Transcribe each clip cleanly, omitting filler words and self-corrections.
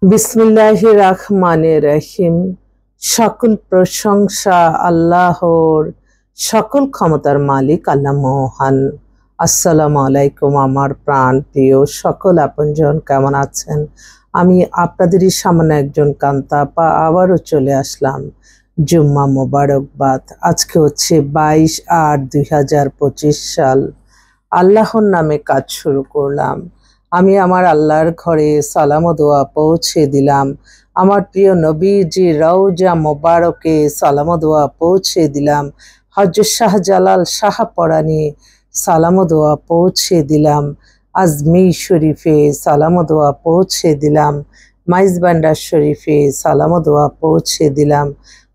বিসমিল্লাহির রহমানির রহিম। সকল প্রশংসা আল্লাহর, সকল ক্ষমতার মালিক আল্লাহ মহান। আসসালামু আলাইকুম আমার প্রাণ প্রিয় সকল আপনজন, কেমন আছেন? আমি আপনাদেরই সামনে একজন কান্তা আপা আবারও চলে আসলাম। জুম্মা মোবারকবাদ। আজকে হচ্ছে 22/8/2025 সাল। আল্লাহর নামে কাজ শুরু করলাম। আমি আমার আল্লাহর ঘরে সালাম ও দোয়া পৌঁছে দিলাম। আমার প্রিয় নবীজি রওজা মোবারকে সালাম ও দোয়া পৌঁছে দিলাম। হযরত শাহজালাল শাহপরাণী সালাম ও দোয়া পৌঁছে দিলাম। আজমির শরীফে সালাম ও দোয়া পৌঁছে দিলাম। মাইজবান্ডার শরীফে সালাম ও দোয়া পৌঁছে দিলাম।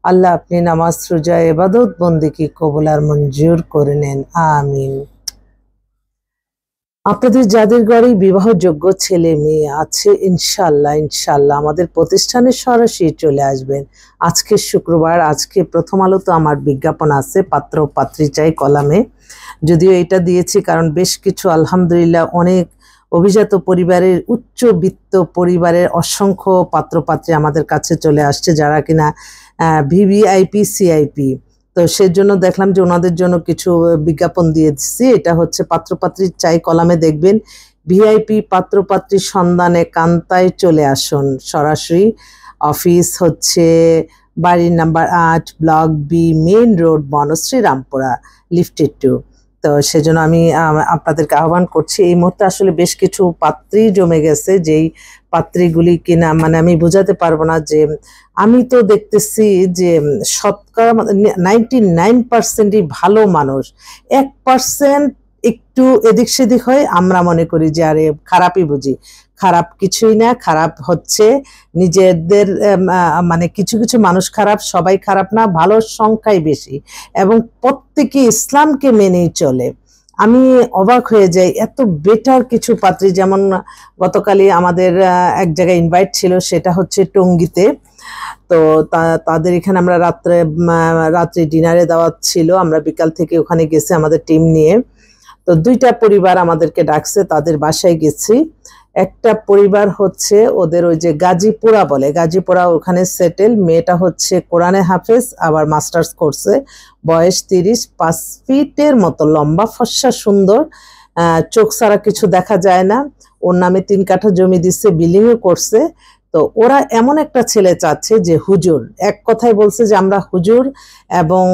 আল্লাহ আপনি নামাজ রোজা ইবাদত বন্দেগী কবুল আর মঞ্জুর করে নেন, আমিন। আপনাদের যাদের ঘরে বিবাহযোগ্য ছেলে মেয়ে আছে, ইনশাল্লাহ ইনশাল্লাহ আমাদের প্রতিষ্ঠানে সরাসরি চলে আসবেন। আজকে শুক্রবার, আজকে প্রথম আলো তো আমার বিজ্ঞাপন আছে পাত্র পাত্রী চাই কলামে, যদিও এটা দিয়েছি কারণ বেশ কিছু আলহামদুলিল্লাহ অনেক অভিজাত পরিবারের, উচ্চবিত্ত পরিবারের অসংখ্য পাত্রপাত্রী আমাদের কাছে চলে আসছে যারা কিনা ভিভিআইপি সিআইপি। তো সেজন্য দেখলাম যে ওনাদের জন্য কিছু বিজ্ঞাপন দিয়ে দিচ্ছি। এটা হচ্ছে পাত্রপাত্রীর চাই কলামে দেখবেন, ভিআইপি পাত্রপাত্রীর সন্ধানে কান্তায় চলে আসুন। সরাসরি অফিস হচ্ছে বাড়ির number 8, block B, main road, Banasree, Rampura, লিফটেড 2। তো সেজন্য আমি আপনাদেরকে আহ্বান করছি। এই মুহূর্তে আসলে বেশ কিছু পাত্রী জমে গেছে, যেই পাত্রীগুলি কিনা মানে আমি বোঝাতে পারবো না। যে আমি তো দেখতেছি যে শতকরা 99%ই ভালো মানুষ, 1% একটু এদিক সেদিক হয়, আমরা মনে করি যে আরে খারাপই বুঝি। খারাপ কিছুই না, খারাপ হচ্ছে নিজেদের মানে কিছু কিছু মানুষ খারাপ, সবাই খারাপ না, ভালোর সংখ্যাই বেশি এবং প্রত্যেকে ইসলামকে মেনেই চলে। আমি অবাক হয়ে যাই, এত বেটার কিছু পাত্রী। যেমন গতকালই আমাদের এক জায়গায় ইনভাইট ছিল, সেটা হচ্ছে টঙ্গীতে। তো তাদের এখানে আমরা রাত্রে ডিনারে দাওয়াত ছিল, আমরা বিকাল থেকে ওখানে গেছি আমাদের টিম নিয়ে। তো 2টা পরিবার আমাদেরকে ডাকছে, তাদের বাসায় গেছি। একটা পরিবার হচ্ছে ওদের ওই যে গাজীপুরা বলে, গাজীপুরা, ওখানে সেটেল। মেয়েটা হচ্ছে কোরআনে হাফেজ, আবার মাস্টার্স করছে, বয়স 30, 5 ফিটের মতো লম্বা, ফর্সা, সুন্দর, চোখ ছাড়া কিছু দেখা যায় না। ওর নামে 3 কাঠা জমি দিচ্ছে, বিল্ডিংও করছে। তো ওরা এমন একটা ছেলে চাচ্ছে যে হুজুর, এক কথায় বলছে যে আমরা হুজুর এবং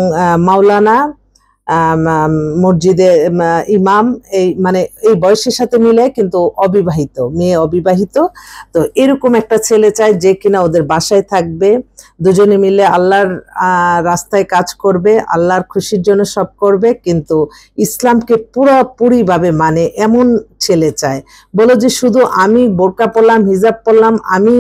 মাওলানা, মসজিদে ইমাম, এই মানে এই বয়সের সাথে মিলে, কিন্তু অবিবাহিত, মেয়ে অবিবাহিত। তো এরকম একটা ছেলে চায় যে কিনা ওদের বাসায় থাকবে, দুজনে মিলে আল্লাহর রাস্তায় কাজ করবে, আল্লাহর খুশির জন্য সব করবে, কিন্তু ইসলামকে পুরোপুরি ভাবে মানে এমন ছেলে চায়। বলো যে শুধু আমি বোরকা পরলাম, হিজাব পরলাম, আমি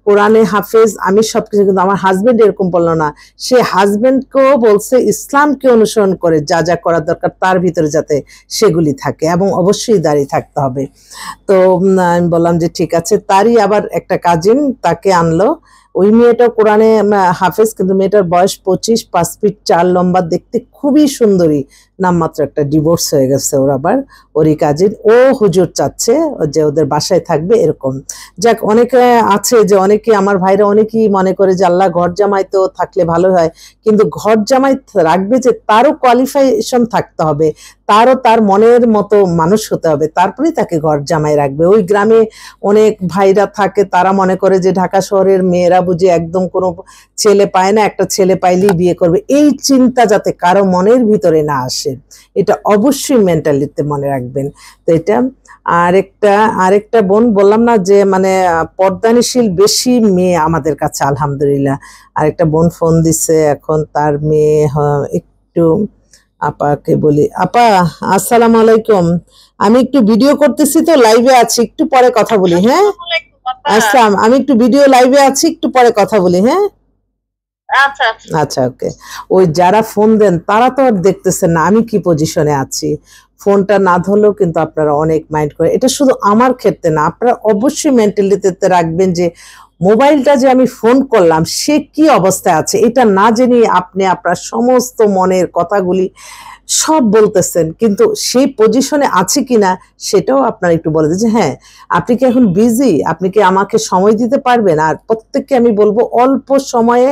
কোরআনে হাফেজ, আমি সবকিছু, কিন্তু আমার হাজবেন্ড এরকম বললো না। সে হাজবেন্ডকেও বলছে ইসলামকে অনুসরণ করে যা যা করার দরকার তার ভিতরে যাতে সেগুলি থাকে, এবং অবশ্যই দাঁড়িয়ে থাকতে হবে। তো আমি বললাম যে ঠিক আছে। তারই আবার একটা কাজিন, তাকে আনলো। ওই মেয়েটা কোরআনে হাফেজ, কিন্তু মেয়েটার বয়স 25, 5 ফিট 4 লম্বা, দেখতে খুবই সুন্দরী, নামমাত্র একটা ডিভোর্স হয়ে গেছে ওর আবার, ওরই কাজিন। ও হুজুর চাচ্ছে যে ওদের বাসায় থাকবে এরকম। যাক, অনেকে আছে যে অনেকে আমার ভাইরা অনেকেই মনে করে যে আল্লাহ ঘর জামাই তো থাকলে ভালো হয়, কিন্তু ঘর জামাই রাখবে যে তারও কোয়ালিফিকেশন থাকতে হবে, তারও তার মনের মতো মানুষ হতে হবে, তারপরেই তাকে ঘর জামাই রাখবে। ওই গ্রামে অনেক ভাইরা থাকে, তারা মনে করে যে ঢাকা শহরের মেয়েরা বুঝি একদম কোনো ছেলে পায় না, একটা ছেলে পাইলেই বিয়ে করবে। এই চিন্তা যাতে কারো মনের ভিতরে না আসে, এটা অবশ্যই মেন্টালিতে মনে রাখবেন। তো এটা আরেকটা বোন, বললাম না যে মানে পর্দানিশীল বেশি মেয়ে আমাদের কাছে আলহামদুলিল্লাহ। আরেকটা বোন ফোন দিছে এখন, তার মেয়ে একটু, আপাকে বলি, আপা আসসালামু আলাইকুম, আমি একটু ভিডিও করতেছি তো লাইভে আছি, একটু পরে কথা বলি। হ্যাঁ, আসসালাম, আমি একটু ভিডিও লাইভে আছি, একটু পরে কথা বলি। হ্যাঁ, আচ্ছা আচ্ছা, ওকে। ওই যারা ফোন দেন তারা তো আর দেখতেছেন না আমি কি পজিশনে আছি, ফোনটা না ধরলেও কিন্তু আপনারা অনেক মাইন্ড করে। এটা শুধু আমার ক্ষেত্রে না, আপনারা অবশ্যই মেন্টালিটিতে রাখবেন যে মোবাইলটা যে আমি ফোন করলাম সে কি অবস্থায় আছে, এটা না জেনে আপনি আপনার সমস্ত মনের কথাগুলি সব বলতেছেন, কিন্তু সেই পজিশনে আছে কিনা সেটাও আপনারা একটু বলে দিন যে হ্যাঁ আপনি কি এখন বিজি, আপনি কি আমাকে সময় দিতে পারবেন। আর প্রত্যেককে আমি বলবো অল্প সময়ে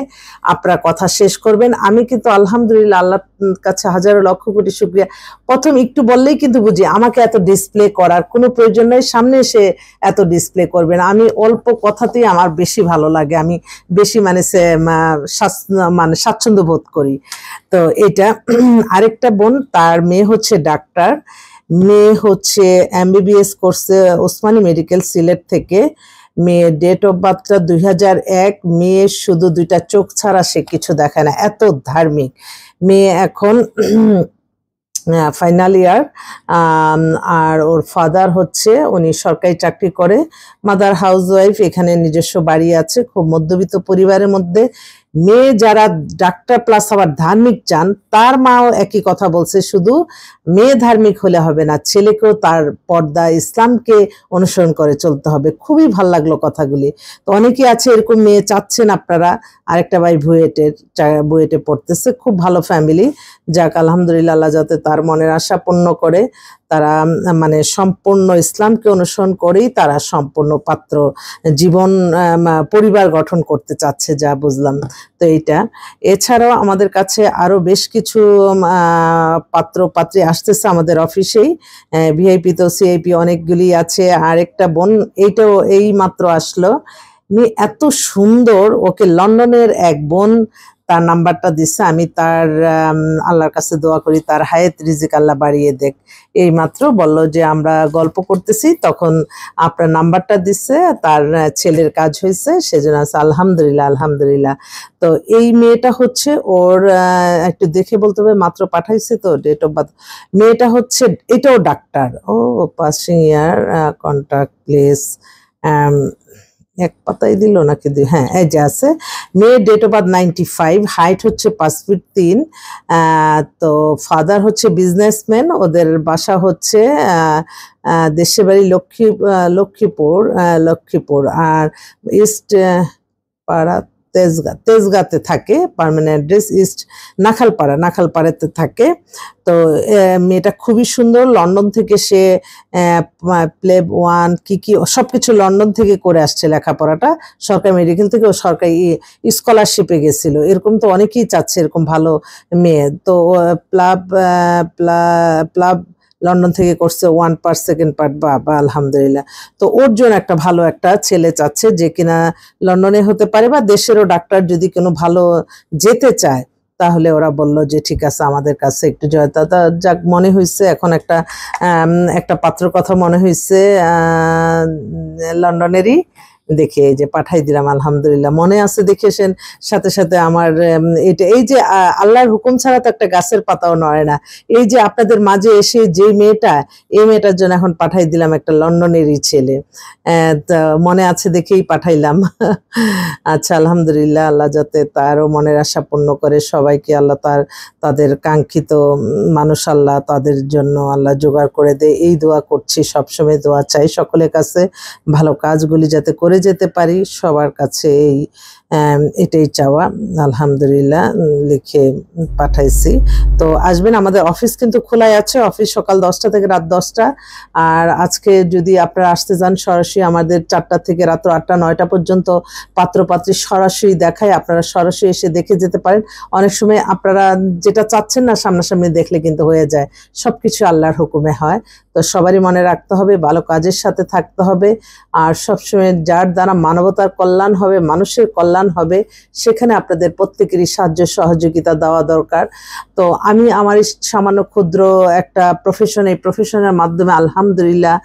আপনারা কথা শেষ করবেন। আমি কিন্তু আলহামদুলিল্লাহ আল্লাহর কাছে হাজারো লক্ষ কোটি শুকরিয়া, প্রথম একটু বললেই কিন্তু বুঝি আমাকে এত ডিসপ্লে করার কোনো প্রয়োজন নেই, সামনে এসে এত ডিসপ্লে করবেন। আমি অল্প কথাতেই আমার বেশি ভালো লাগে, আমি বেশি মানে মানে স্বাচ্ছন্দ্য বোধ করি। তো এটা আরেকটা বোন, তার মেয়ে হচ্ছে ডাক্তার, মেয়ে হচ্ছে এমবিবিএস করছে ওসমানী মেডিকেল সিলেট থেকে। মেয়ে ডেট অফ বার্থটা 2001। মেয়ে শুধু দুইটা চোখ ছাড়া সে কিছু দেখায় না, এত ধার্মিক মেয়ে। এখন ফাইনাল ইয়ার। আর ওর ফাদার হচ্ছে উনি সরকারি চাকরি করে, মাদার হাউসওয়াইফ, এখানে নিজস্ব বাড়ি আছে, খুব মধ্যবিত্ত পরিবারের মধ্যে। মেয়ে যারা ডাক্তার প্লাস আবার ধার্মিক চান, তার মাও একই কথা বলছে, শুধু মেয়ে ধার্মিক হলে হবে না, ছেলেকেও তার পর্দা ইসলামকে অনুসরণ করে চলতে হবে। খুবই ভাল লাগলো কথাগুলি। তো অনেকেই আছে এরকম মেয়ে চাচ্ছেন আপনারা। আরেকটা ভাই বুয়েটে পড়তেছে, খুব ভালো ফ্যামিলি। যাক আলহামদুলিল্লাহ, আল্লাহ যাতে তার মনের আশা পূর্ণ করে। তারা মানে সম্পূর্ণ ইসলামকে অনুসরণ করেই তারা সম্পূর্ণ পাত্র জীবন পরিবার গঠন করতে চাচ্ছে, যা বুঝলাম। তো এইটা এছাড়াও আমাদের কাছে আরো বেশ কিছু পাত্র পাত্রী আসতেছে আমাদের অফিসেই, ভিআইপি তো সিআইপি অনেকগুলি আছে। আরেকটা বোন এইটাও এই মাত্র আসলো, এত সুন্দর, ওকে লন্ডনের এক বোন তার নাম্বারটা দিচ্ছে। আমি তার আল্লাহর কাছে দোয়া করি তার হায়াত রিজিক আল্লাহ বাড়িয়ে দেখ। এই মাত্র বলল যে আমরা গল্প করতেছি, তখন আপনার নাম্বারটা দিচ্ছে, তার ছেলের কাজ হয়েছে, সেজন্য আছে। আলহামদুলিল্লাহ আলহামদুলিল্লাহ। তো এই মেয়েটা হচ্ছে ওর একটু দেখে বলতে হবে, মাত্র পাঠাইছে তো ডেট অফ বার্থ। মেয়েটা হচ্ছে এটাও ডাক্তার। ও পাসিং ইয়ার, কন্ট্যাক্ট প্লেস, এক পাতায় দিল নাকি হ্যাঁ এই যে আছে। মেয়ের ডেট অফ বার্থ 95, হাইট হচ্ছে 5 ফিট 3। তো ফাদার হচ্ছে বিজনেসম্যান, ওদের বাসা হচ্ছে দেশের বাড়ি লক্ষ্মীপুর আর ইস্ট পাড়া তেজগাঁতে থাকে, পার্মানেন্ট অ্যাড্রেস ইস্ট নাখালপাড়াতে থাকে। তো মেয়েটা খুবই সুন্দর, লন্ডন থেকে সে প্লেব 1 কি সবকিছু লন্ডন থেকে করে আসছে লেখাপড়াটা, সরকারি মেডিকেল থেকে ও সরকারি স্কলারশিপে গেছিল। এরকম তো অনেকেই চাচ্ছে এরকম ভালো মেয়ে। তো প্লাব লন্ডন থেকে করছে 1 পার্ট 2nd পার্ট, বা আলহামদুলিল্লাহ। তো ওর জন্য একটা ভালো একটা ছেলে চাচ্ছে, যে কিনা লন্ডনে হতে পারে বা দেশেরও ডাক্তার যদি কোনো ভালো যেতে চায়, তাহলে ওরা বলল যে ঠিক আছে আমাদের কাছে একটু জয়তা। যাক মনে হয়েছে এখন একটা পাত্র কথা মনে হয়েছে লন্ডনেরই, দেখে এই যে পাঠাই দিলাম। আলহামদুলিল্লাহ মনে আছে দেখেছেন, সাথে সাথে আমার এটা এই যে আল্লাহর হুকুম ছাড়া তো একটা গাছের পাতাও নড়ে না। এই যে আপনাদের মাঝে এসে যে মেয়েটা, এই মেয়েটার জন্য এখন পাঠাই দিলাম একটা লন্ডনেরই ছেলে। তা মনে আছে দেখেই পাঠাইলাম। আচ্ছা আলহামদুলিল্লাহ, আল্লাহ যাতে তারও মনের আশা পূর্ণ করে, সবাইকে আল্লাহ তাদের কাঙ্ক্ষিত মানুষ আল্লাহ তাদের জন্য আল্লাহ জোগাড় করে দেয়, এই দোয়া করছি। সবসময় দোয়া চাই সকলের কাছে, ভালো কাজগুলি যাতে করে যেতে পারি, সবার কাছে এটাই চাওয়া। আলহামদুলিল্লাহ লিখে পাঠাইছি। তো আসবেন, আমাদের অফিস কিন্তু খোলাই আছে, অফিস সকাল 10টা থেকে রাত 10টা। আর আজকে যদি আপনারা আসতে যান সরাসরি, আমাদের 4টা থেকে রাত 8টা 9টা পর্যন্ত পাত্রপাত্রী সরাসরি দেখায়, আপনারা সরাসরি এসে দেখে যেতে পারেন। অনেক সময় আপনারা যেটা চাচ্ছেন না সামনাসামনি দেখলে কিন্তু হয়ে যায়, সবকিছু আল্লাহর হুকুমে হয়। তো সবারই মনে রাখতে হবে, ভালো কাজের সাথে থাকতে হবে, আর সবসময় যার দ্বারা মানবতার কল্যাণ হবে, মানুষের কল্যাণ হবে, সেখানে আপনাদের প্রত্যেকেরই সাহায্য সহযোগিতা দেওয়া দরকার। তো আমি আমার সামান্য ক্ষুদ্র একটা প্রফেশন, এই প্রফেশনের মাধ্যমে আলহামদুলিল্লাহ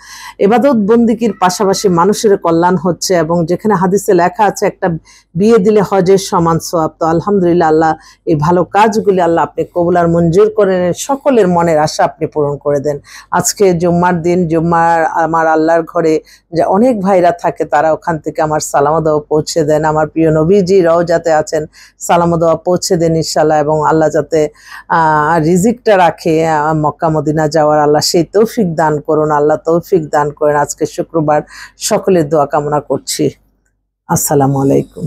ইবাদত বন্দিগির পাশাপাশি মানুষের কল্যাণ হচ্ছে, এবং যেখানে হাদিসে লেখা আছে একটা বিয়ে দিলে হজের সমান সওয়াব। তো আলহামদুলিল্লাহ আল্লাহ এই ভালো কাজগুলি আল্লাহ আপনি কবুল আর মঞ্জুর করে নেন, সকলের মনের আশা আপনি পূরণ করে দেন। আজকে জুম্মার দিন, জুম্মার আমার আল্লাহর ঘরে যে অনেক ভাইরা থাকে, তারা ওখান থেকে আমার সালাম দেওয়া পৌঁছে দেন। আমার প্রিয় নবীজি রওজাতে আছেন, সালাম দেওয়া পৌঁছে দেন ইনশাল্লাহ। এবং আল্লাহ যাতে রিজিকটা রাখে মক্কা মদিনা যাওয়ার, আল্লাহ সেই তৌফিক দান করুন, আল্লাহ তৌফিক দান করেন। আজকে শুক্রবার, সকলের দোয়া কামনা করছি। আসসালামু আলাইকুম।